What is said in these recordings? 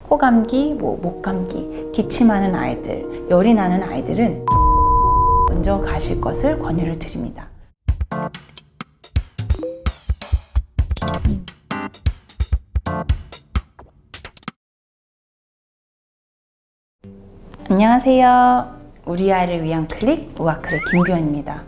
코감기, 목감기, 기침하는 아이들, 열이 나는 아이들은 먼저 가실 것을 권유를 드립니다. 안녕하세요. 우리 아이를 위한 클릭 우아클의 김규현입니다.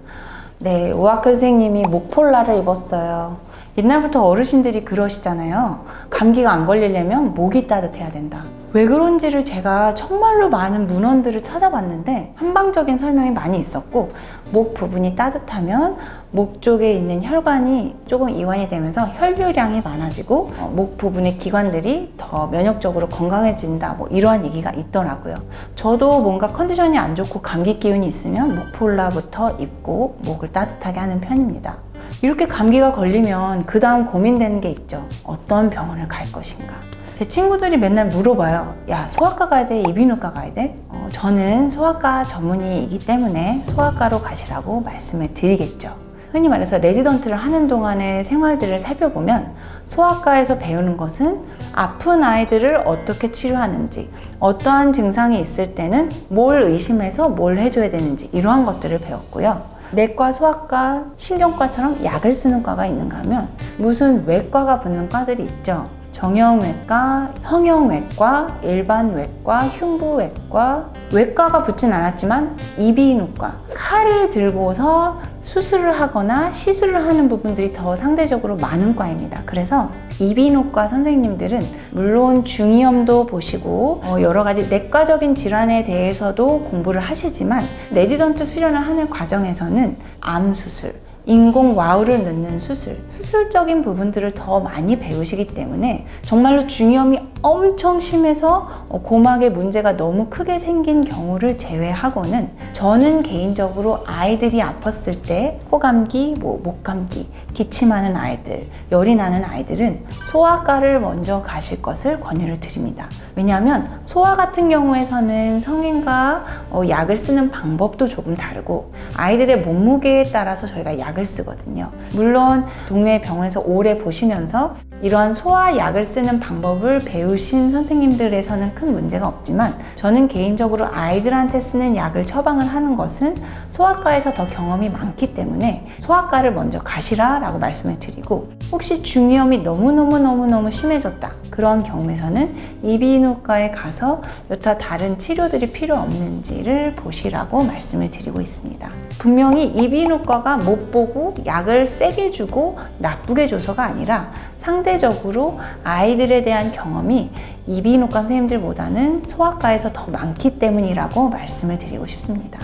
네, 우아클 선생님이 목폴라를 입었어요. 옛날부터 어르신들이 그러시잖아요. 감기가 안 걸리려면 목이 따뜻해야 된다. 왜 그런지를 제가 정말로 많은 문헌들을 찾아봤는데 한방적인 설명이 많이 있었고, 목 부분이 따뜻하면 목 쪽에 있는 혈관이 조금 이완이 되면서 혈류량이 많아지고 목 부분의 기관들이 더 면역적으로 건강해진다, 이러한 얘기가 있더라고요. 저도 뭔가 컨디션이 안 좋고 감기 기운이 있으면 목폴라부터 입고 목을 따뜻하게 하는 편입니다. 이렇게 감기가 걸리면 그 다음 고민되는 게 있죠. 어떤 병원을 갈 것인가. 제 친구들이 맨날 물어봐요. 야, 소아과 가야 돼? 이비인후과 가야 돼? 저는 소아과 전문의이기 때문에 소아과로 가시라고 말씀을 드리겠죠. 흔히 말해서 레지던트를 하는 동안의 생활들을 살펴보면 소아과에서 배우는 것은 아픈 아이들을 어떻게 치료하는지, 어떠한 증상이 있을 때는 뭘 의심해서 뭘 해줘야 되는지, 이러한 것들을 배웠고요. 내과, 소아과, 신경과처럼 약을 쓰는 과가 있는가 하면 무슨 외과가 붙는 과들이 있죠. 정형외과, 성형외과, 일반외과, 흉부외과, 외과가 붙진 않았지만 이비인후과, 칼을 들고서 수술을 하거나 시술을 하는 부분들이 더 상대적으로 많은 과입니다. 그래서 이비인후과 선생님들은 물론 중이염도 보시고 여러 가지 내과적인 질환에 대해서도 공부를 하시지만 레지던트 수련을 하는 과정에서는 암 수술, 인공 와우를 넣는 수술적인 부분들을 더 많이 배우시기 때문에 정말로 중이염이 엄청 심해서 고막에 문제가 너무 크게 생긴 경우를 제외하고는 저는 개인적으로 아이들이 아팠을 때 코감기, 목감기, 기침하는 아이들, 열이 나는 아이들은 소아과를 먼저 가실 것을 권유를 드립니다. 왜냐하면 소아 같은 경우에서는 성인과 약을 쓰는 방법도 조금 다르고 아이들의 몸무게에 따라서 저희가 약을 쓰거든요. 물론 동네 병원에서 오래 보시면서 이러한 소아 약을 쓰는 방법을 배우신 선생님들에서는 큰 문제가 없지만 저는 개인적으로 아이들한테 쓰는 약을 처방을 하는 것은 소아과에서 더 경험이 많기 때문에 소아과를 먼저 가시라 라고 말씀을 드리고, 혹시 중이염이 너무너무 심해졌다 그런 경우에서는 이비인후과에 가서 여타 다른 치료들이 필요 없는지를 보시라고 말씀을 드리고 있습니다. 분명히 이비인후과가 못 보고 약을 세게 주고 나쁘게 줘서가 아니라 상대적으로 아이들에 대한 경험이 이비인후과 선생님들보다는 소아과에서 더 많기 때문이라고 말씀을 드리고 싶습니다.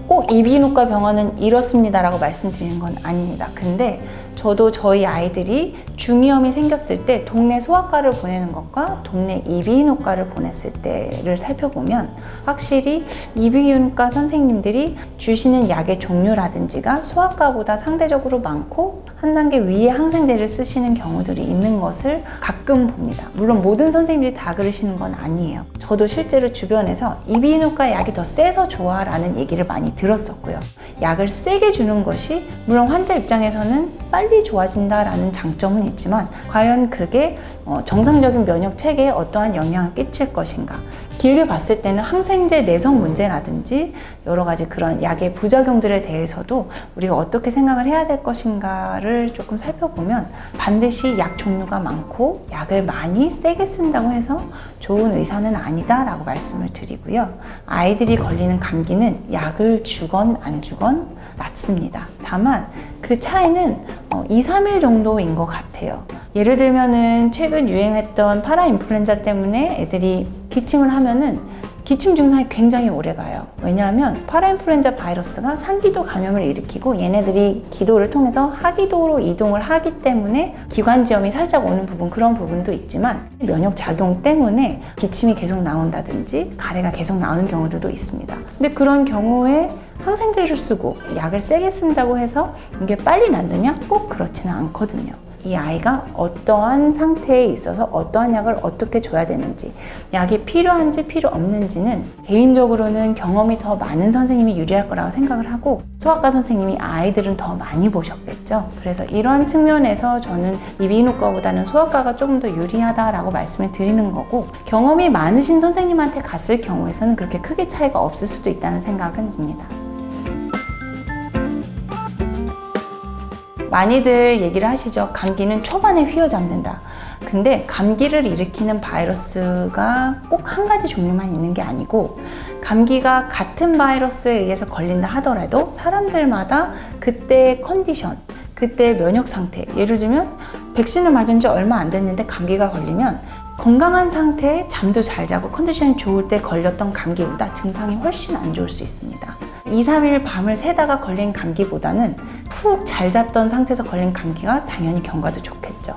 꼭 이비인후과 병원은 이렇습니다 라고 말씀드리는 건 아닙니다. 근데 저도 저희 아이들이 중이염이 생겼을 때 동네 소아과를 보내는 것과 동네 이비인후과를 보냈을 때를 살펴보면 확실히 이비인후과 선생님들이 주시는 약의 종류라든지가 소아과보다 상대적으로 많고 한 단계 위에 항생제를 쓰시는 경우들이 있는 것을 가끔 봅니다. 물론 모든 선생님들이 다 그러시는 건 아니에요. 저도 실제로 주변에서 이비인후과 약이 더 세서 좋아 라는 얘기를 많이 들었었고요. 약을 세게 주는 것이 물론 환자 입장에서는 빨리 좋아진다라는 장점은 있지만 과연 그게 정상적인 면역 체계에 어떠한 영향을 끼칠 것인가, 길게 봤을 때는 항생제 내성 문제라든지 여러 가지 그런 약의 부작용들에 대해서도 우리가 어떻게 생각을 해야 될 것인가를 조금 살펴보면 반드시 약 종류가 많고 약을 많이 세게 쓴다고 해서 좋은 의사는 아니다 라고 말씀을 드리고요. 아이들이 걸리는 감기는 약을 주건 안 주건 낫습니다. 다만 그 차이는 2, 3일 정도인 것 같아요. 예를 들면은 최근 유행했던 파라인플루엔자 때문에 애들이 기침을 하면은 기침 증상이 굉장히 오래 가요. 왜냐하면 파라인플루엔자 바이러스가 상기도 감염을 일으키고 얘네들이 기도를 통해서 하기도로 이동을 하기 때문에 기관지염이 살짝 오는 부분, 그런 부분도 있지만 면역 작용 때문에 기침이 계속 나온다든지 가래가 계속 나오는 경우들도 있습니다. 근데 그런 경우에 항생제를 쓰고 약을 세게 쓴다고 해서 이게 빨리 낫느냐? 꼭 그렇지는 않거든요. 이 아이가 어떠한 상태에 있어서 어떠한 약을 어떻게 줘야 되는지, 약이 필요한지 필요 없는지는 개인적으로는 경험이 더 많은 선생님이 유리할 거라고 생각을 하고, 소아과 선생님이 아이들은 더 많이 보셨겠죠. 그래서 이런 측면에서 저는 이비인후과보다는 소아과가 조금 더 유리하다라고 말씀을 드리는 거고, 경험이 많으신 선생님한테 갔을 경우에서는 그렇게 크게 차이가 없을 수도 있다는 생각은 듭니다. 많이들 얘기를 하시죠. 감기는 초반에 휘어잡는다. 근데 감기를 일으키는 바이러스가 꼭 한 가지 종류만 있는 게 아니고, 감기가 같은 바이러스에 의해서 걸린다 하더라도 사람들마다 그때의 컨디션, 그때의 면역 상태, 예를 들면 백신을 맞은 지 얼마 안 됐는데 감기가 걸리면 건강한 상태에 잠도 잘 자고 컨디션이 좋을 때 걸렸던 감기보다 증상이 훨씬 안 좋을 수 있습니다. 2, 3일 밤을 새다가 걸린 감기보다는 푹 잘 잤던 상태에서 걸린 감기가 당연히 경과도 좋겠죠.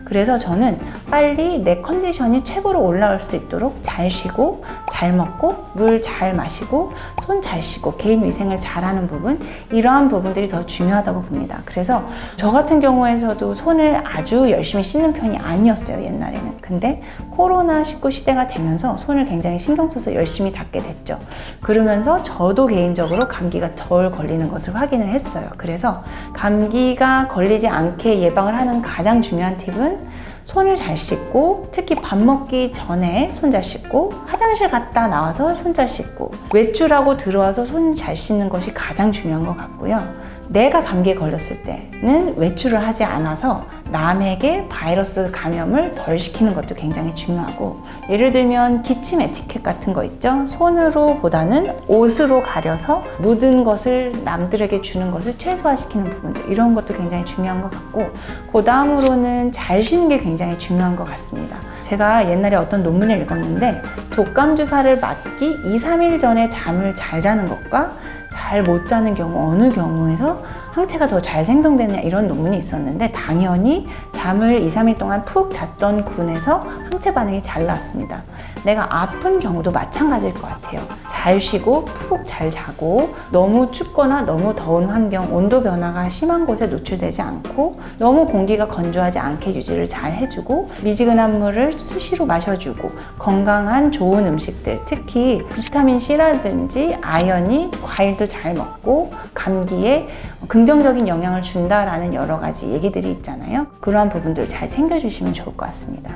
그래서 저는 빨리 내 컨디션이 최고로 올라올 수 있도록 잘 쉬고 잘 먹고 물 잘 마시고 손 잘 씻고 개인 위생을 잘하는 부분, 이러한 부분들이 더 중요하다고 봅니다. 그래서 저 같은 경우에서도 손을 아주 열심히 씻는 편이 아니었어요, 옛날에는. 근데 코로나19 시대가 되면서 손을 굉장히 신경 써서 열심히 닦게 됐죠. 그러면서 저도 개인적으로 감기가 덜 걸리는 것을 확인을 했어요. 그래서 감기가 걸리지 않게 예방을 하는 가장 중요한 팁은 손을 잘 씻고, 특히 밥 먹기 전에 손 잘 씻고, 화장실 갔다 나와서 손 잘 씻고, 외출하고 들어와서 손 잘 씻는 것이 가장 중요한 것 같고요. 내가 감기에 걸렸을 때는 외출을 하지 않아서 남에게 바이러스 감염을 덜 시키는 것도 굉장히 중요하고, 예를 들면 기침 에티켓 같은 거 있죠? 손으로 보다는 옷으로 가려서 묻은 것을 남들에게 주는 것을 최소화시키는 부분들, 이런 것도 굉장히 중요한 것 같고, 그 다음으로는 잘 쉬는 게 굉장히 중요한 것 같습니다. 제가 옛날에 어떤 논문을 읽었는데, 독감 주사를 맞기 2, 3일 전에 잠을 잘 자는 것과 잘 못 자는 경우, 어느 경우에서 항체가 더 잘 생성되느냐, 이런 논문이 있었는데, 당연히 잠을 2, 3일 동안 푹 잤던 군에서 항체 반응이 잘 나왔습니다. 내가 아픈 경우도 마찬가지일 것 같아요. 잘 쉬고 푹 잘 자고, 너무 춥거나 너무 더운 환경, 온도 변화가 심한 곳에 노출되지 않고, 너무 공기가 건조하지 않게 유지를 잘 해주고, 미지근한 물을 수시로 마셔주고, 건강한 좋은 음식들, 특히 비타민C라든지 아연이, 과일도 잘 먹고 감기에 긍정적인 영향을 준다라는 여러 가지 얘기들이 있잖아요. 그러한 부분들 잘 챙겨주시면 좋을 것 같습니다.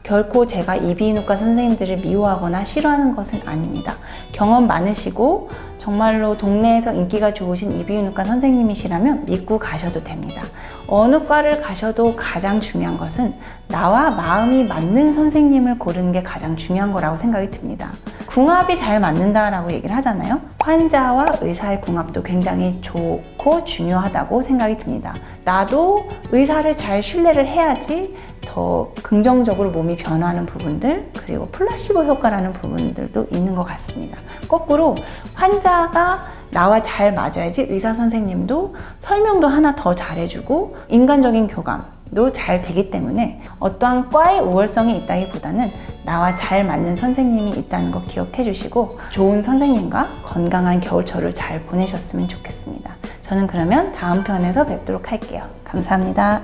결코 제가 이비인후과 선생님들을 미워하거나 싫어하는 것은 아닙니다. 경험 많으시고 정말로 동네에서 인기가 좋으신 이비인후과 선생님이시라면 믿고 가셔도 됩니다. 어느 과를 가셔도 가장 중요한 것은 나와 마음이 맞는 선생님을 고르는 게 가장 중요한 거라고 생각이 듭니다. 궁합이 잘 맞는다라고 얘기를 하잖아요. 환자와 의사의 궁합도 굉장히 좋고 중요하다고 생각이 듭니다. 나도 의사를 잘 신뢰를 해야지 더 긍정적으로 몸이 변화하는 부분들, 그리고 플라시보 효과라는 부분들도 있는 것 같습니다. 거꾸로 환자가 나와 잘 맞아야지 의사 선생님도 설명도 하나 더 잘해주고 인간적인 교감도 잘 되기 때문에 어떠한 과의 우월성이 있다기보다는 나와 잘 맞는 선생님이 있다는 거 기억해 주시고, 좋은 선생님과 건강한 겨울철을 잘 보내셨으면 좋겠습니다. 저는 그러면 다음 편에서 뵙도록 할게요. 감사합니다.